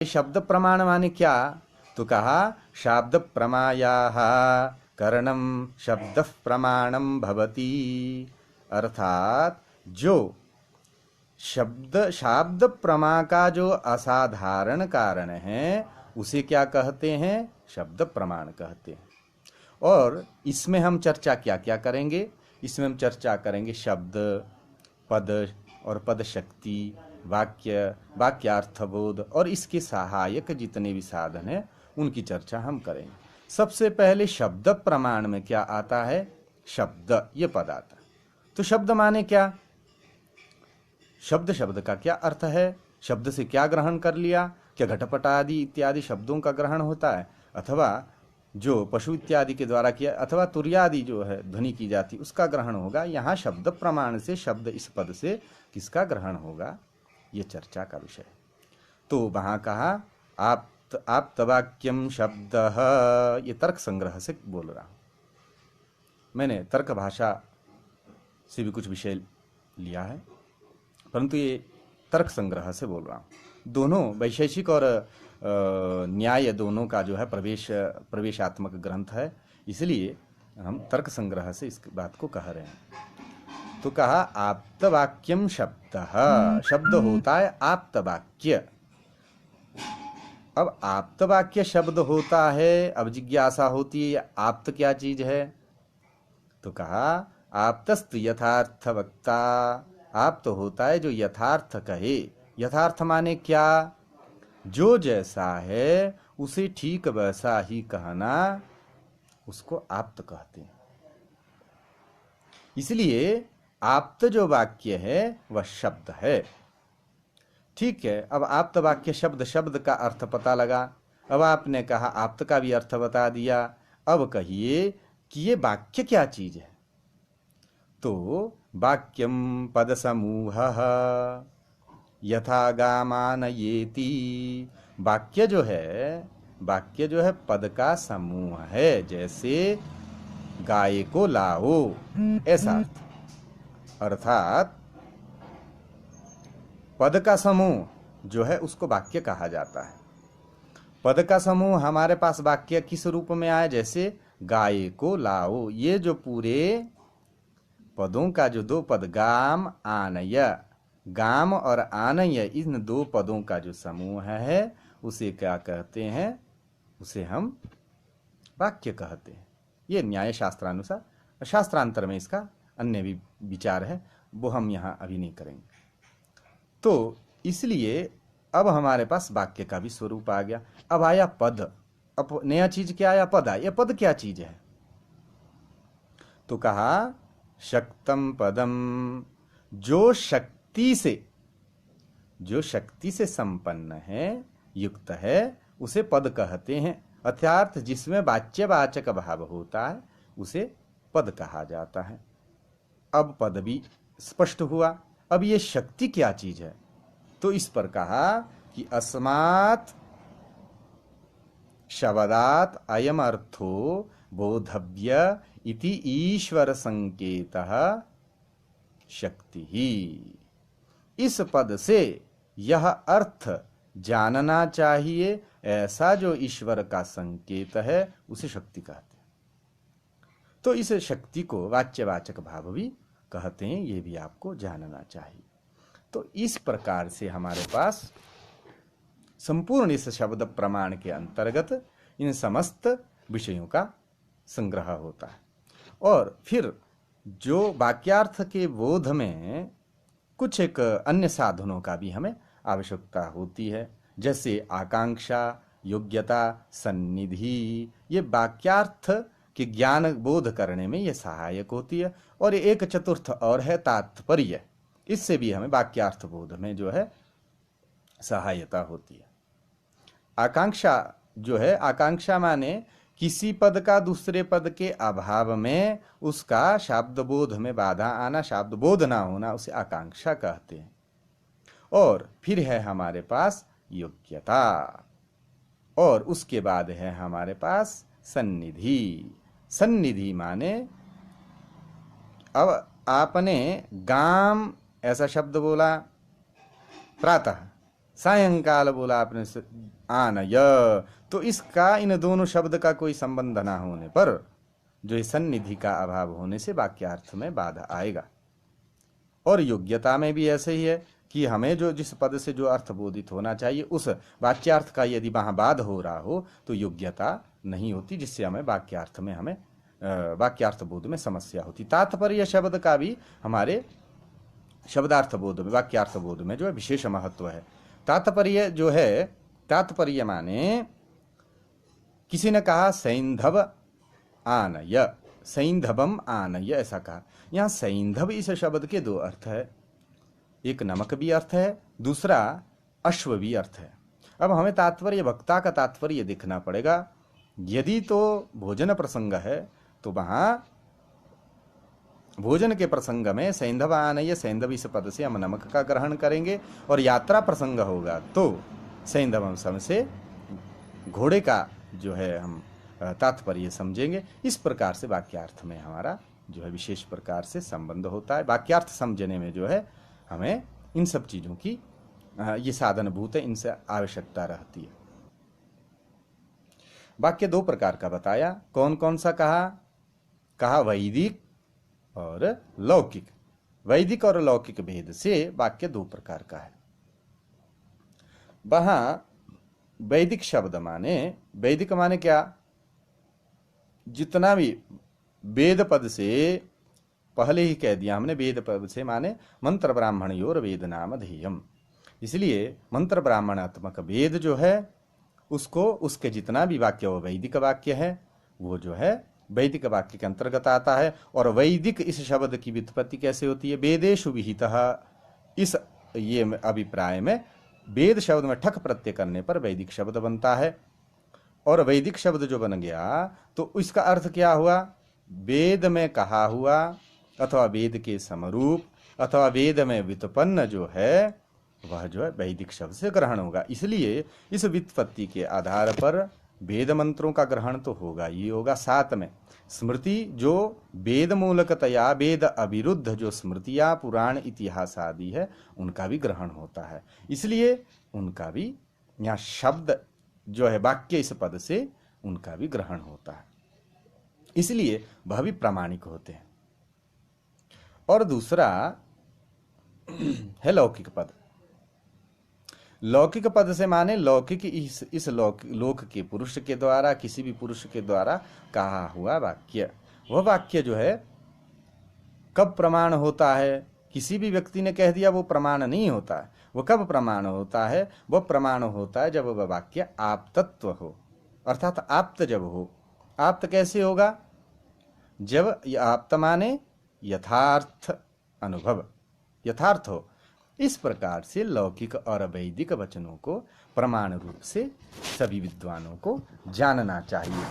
शब्द प्रमाण माने क्या? तो कहा शाब्द प्रमायाः करणम शब्द प्रमाणम भवति। अर्थात जो शाब्द प्रमा का जो असाधारण कारण है उसे क्या कहते हैं? शब्द प्रमाण कहते हैं। और इसमें हम चर्चा क्या क्या करेंगे? इसमें हम चर्चा करेंगे शब्द, पद और पद शक्ति, वाक्य, वाक्यार्थबोध और इसके सहायक जितने भी साधन हैं उनकी चर्चा हम करेंगे। सबसे पहले शब्द प्रमाण में क्या आता है? शब्द, ये पद आता है। तो शब्द माने क्या? शब्द, शब्द का क्या अर्थ है? शब्द से क्या ग्रहण कर लिया? क्या घटपट आदि इत्यादि शब्दों का ग्रहण होता है, अथवा जो पशु इत्यादि के द्वारा किया, अथवा तुर्यादि जो है ध्वनि की जाती उसका ग्रहण होगा? यहाँ शब्द प्रमाण से शब्द इस पद से किसका ग्रहण होगा, ये चर्चा का विषय। तो वहाँ कहा आप तवाक्यम शब्द, ये तर्क संग्रह से बोल रहा हूँ। मैंने तर्क भाषा से भी कुछ विषय लिया है, परंतु ये तर्क संग्रह से बोल रहा हूँ। दोनों वैशेषिक और न्याय दोनों का जो है प्रवेशात्मक ग्रंथ है, इसलिए हम तर्क संग्रह से इस बात को कह रहे हैं। तो कहा आप्तवाक्यम शब्द, शब्द होता है आप्तवाक्य। अब आप्तवाक्य शब्द होता है, अब जिज्ञासा होती है आप्त क्या चीज है? तो कहा आप्तस्तु यथार्थ वक्ता, आप्त तो होता है जो यथार्थ कहे। यथार्थ माने क्या? जो जैसा है उसे ठीक वैसा ही कहना, उसको आप्त कहते हैं। इसलिए आप्त जो वाक्य है वह शब्द है। ठीक है, अब आप्त वाक्य शब्द, शब्द का अर्थ पता लगा। अब आपने कहा आप्त का भी अर्थ बता दिया। अब कहिए कि ये वाक्य क्या चीज है? तो वाक्यम पद समूह यथा गामानयेति, वाक्य जो है पद का समूह है, जैसे गाय को लाओ, ऐसा अर्थ। अर्थात पद का समूह जो है उसको वाक्य कहा जाता है। पद का समूह हमारे पास वाक्य किस रूप में आए? जैसे गाय को लाओ, ये जो पूरे पदों का जो दो पद गाम आनय, गाम और आनय, इन दो पदों का जो समूह है उसे क्या कहते हैं? उसे हम वाक्य कहते हैं। ये न्याय शास्त्रानुसार, शास्त्रांतर में इसका अन्य भी विचार है, वो हम यहाँ अभी नहीं करेंगे। तो इसलिए अब हमारे पास वाक्य का भी स्वरूप आ गया। अब आया पद। अब नया चीज क्या आया? पद आया। पद क्या चीज है? तो कहा शक्तम पदम, जो शक्ति से संपन्न है, युक्त है, उसे पद कहते हैं। अर्थात जिसमें वाच्यवाचक भाव होता है उसे पद कहा जाता है। अब पद भी स्पष्ट हुआ। अब ये शक्ति क्या चीज है? तो इस पर कहा कि अस्मात् शब्दात् अयम अर्थो बोधव्य इति ईश्वर संकेतः शक्ति ही। इस पद से यह अर्थ जानना चाहिए, ऐसा जो ईश्वर का संकेत है उसे शक्ति कहते हैं। तो इस शक्ति को वाच्यवाचक भाव भी कहते हैं, ये भी आपको जानना चाहिए। तो इस प्रकार से हमारे पास संपूर्ण इस शब्द प्रमाण के अंतर्गत इन समस्त विषयों का संग्रह होता है। और फिर जो वाक्यार्थ के बोध में कुछ एक अन्य साधनों का भी हमें आवश्यकता होती है, जैसे आकांक्षा, योग्यता, सन्निधि, ये वाक्यार्थ के ज्ञान बोध करने में ये सहायक होती है। और एक चतुर्थ और है तात्पर्य, इससे भी हमें वाक्यार्थ बोध में जो है सहायता होती है। आकांक्षा जो है, आकांक्षा माने किसी पद का दूसरे पद के अभाव में उसका शाब्द बोध में बाधा आना, शाब्द बोध ना होना, उसे आकांक्षा कहते हैं। और फिर है हमारे पास योग्यता, और उसके बाद है हमारे पास सन्निधि। सन्निधि माने अब आपने गाम ऐसा शब्द बोला प्रातः, सायंकाल बोला आपने आनय, तो इसका इन दोनों शब्द का कोई संबंध ना होने पर, जो इस सन्निधि का अभाव होने से वाक्यार्थ में बाधा आएगा। और योग्यता में भी ऐसे ही है कि हमें जो जिस पद से जो अर्थ बोधित होना चाहिए उस वाक्यार्थ का यदि वहां बाध हो रहा हो तो योग्यता नहीं होती, जिससे हमें वाक्यार्थ बोध में समस्या होती। तात्पर्य शब्द का भी हमारे शब्दार्थ बोध में, वाक्यार्थ बोध में जो है विशेष महत्व है। तात्पर्य जो है, तात्पर्य माने किसी ने कहा सैंधव आनय, सैंधवम आनय ऐसा कहा। यहां सैंधव इस शब्द के दो अर्थ है, एक नमक भी अर्थ है, दूसरा अश्व भी अर्थ है। अब हमें तात्पर्य, वक्ता का तात्पर्य देखना पड़ेगा। यदि तो भोजन प्रसंग है तो वहां भोजन के प्रसंग में सैंधव आनय, सैंधव इस पद से हम नमक का ग्रहण करेंगे, और यात्रा प्रसंग होगा तो सैंधवम सम से घोड़े का जो है हम तात्पर्य समझेंगे। इस प्रकार से वाक्यार्थ में हमारा जो है विशेष प्रकार से संबंध होता है। वाक्यार्थ समझने में जो है हमें इन सब चीजों की ये साधनभूत है, इनसे आवश्यकता रहती है। वाक्य दो प्रकार का बताया, कौन कौन सा कहा वैदिक और लौकिक। वैदिक और लौकिक भेद से वाक्य दो प्रकार का है। वहां वैदिक शब्द माने, वैदिक माने क्या, जितना भी वेद पद से पहले ही कह दिया हमने, वेद पद से माने मंत्र ब्राह्मण योर वेद नाम ध्येयम। इसलिए मंत्र ब्राह्मणात्मक वेद जो है उसको, उसके जितना भी वाक्य वो वैदिक वाक्य है, वो जो है वैदिक वाक्य के अंतर्गत आता है। और वैदिक इस शब्द की व्युत्पत्ति कैसे होती है, वेदेषु विहितः, इस ये अभिप्राय में वेद शब्द में ठक प्रत्यय करने पर वैदिक शब्द बनता है। और वैदिक शब्द जो बन गया तो इसका अर्थ क्या हुआ, वेद में कहा हुआ अथवा वेद के समरूप अथवा वेद में व्युत्पन्न जो है वह जो है वैदिक शब्द से ग्रहण होगा। इसलिए इस व्युत्पत्ति के आधार पर वेद मंत्रों का ग्रहण तो होगा ही होगा, साथ में स्मृति जो वेद मूलकतया वेद अविरुद्ध जो स्मृतियां पुराण इतिहास आदि है उनका भी ग्रहण होता है। इसलिए उनका भी यहाँ शब्द जो है वाक्य इस पद से उनका भी ग्रहण होता है, इसलिए वह भी प्रामाणिक होते हैं। और दूसरा है लौकिक पद। लौकिक पद से माने लौकिक इस लोक के पुरुष के द्वारा, किसी भी पुरुष के द्वारा कहा हुआ वाक्य। वह वाक्य जो है कब प्रमाण होता है, किसी भी व्यक्ति ने कह दिया वो प्रमाण नहीं होता है। वो कब प्रमाण होता है, वह प्रमाण होता है जब वह वाक्य आप्तत्व हो, अर्थात आप्त जब हो। आप्त कैसे होगा, जब आप्त माने यथार्थ अनुभव, यथार्थ हो। इस प्रकार से लौकिक और वैदिक वचनों को प्रमाण रूप से सभी विद्वानों को जानना चाहिए।